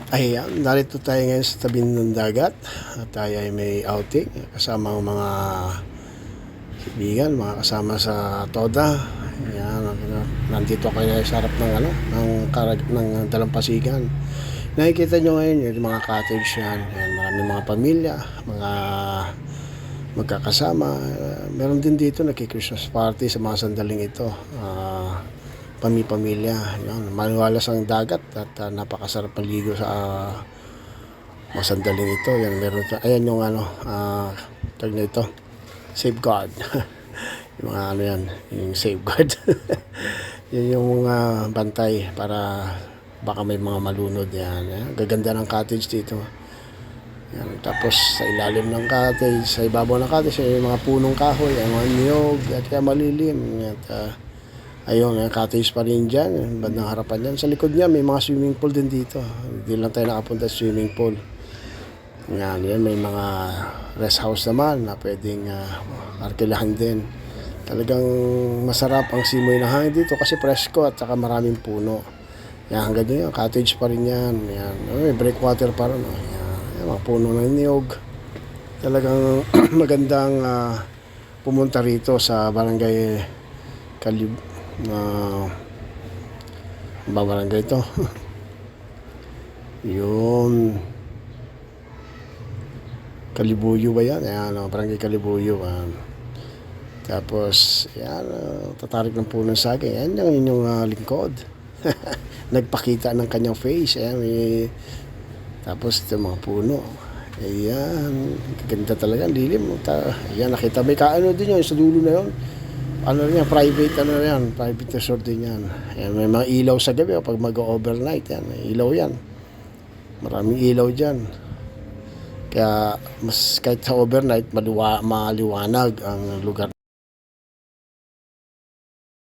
Ayan, narito tayo ngayon sa tabi ng dagat. At tayo ay may outing kasama ang mga kaibigan, mga kasama sa Toda. Ayan, nandito kayo sa harap ng ng dalampasigan. Nakikita nyo ngayon yung mga cottage yan. Ayan, maraming mga pamilya, mga magkakasama. Meron din dito nagki-Christmas party sa mga sandaling ito. Pamilya. Yan, maluwalas ang dagat at napakasarap maligo sa mga sandaling ito. Yan, meron ayan yung tag na ito, safeguard. Yung mga yan, yung safeguard. Yan yung bantay para baka may mga malunod yan. Gaganda ng cottage dito. Yan, tapos sa ilalim ng cottage, sa ibabaw ng cottage ay mga punong kahoy, ay mga niyog at kaya malilim. At ayun, cottage pa rin dyan, bandang harapan dyan. Sa likod niya may mga swimming pool din dito. Hindi lang tayo nakapunta sa swimming pool. Yan, may mga rest house naman na pwedeng arkilahan din. Talagang masarap ang simoy ng hangin dito kasi presko at saka maraming puno. Yan, hanggang doon yan, cottage pa rin yan. Yan, may breakwater pa rin. Yan, mga puno ng niyog. Talagang magandang pumunta rito sa barangay barangay ito. Yun, Kalibuyo ba yan? Ayan, barangay Kalibuyo. Tapos yan, tatarik ng puno ng saging. Yan yung inyong lingkod. Nagpakita ng kanyang face. Ayan, tapos ito mga puno. Ayan, ganda talaga, lilim. Ayan, nakita may kaano din yun sa dulo na yun. Private resort din yan. Ayan, may mga ilaw sa gabi pag mag-overnight yan, may ilaw yan. Maraming ilaw dyan. Kaya mas kahit sa overnight maliwanag ang lugar.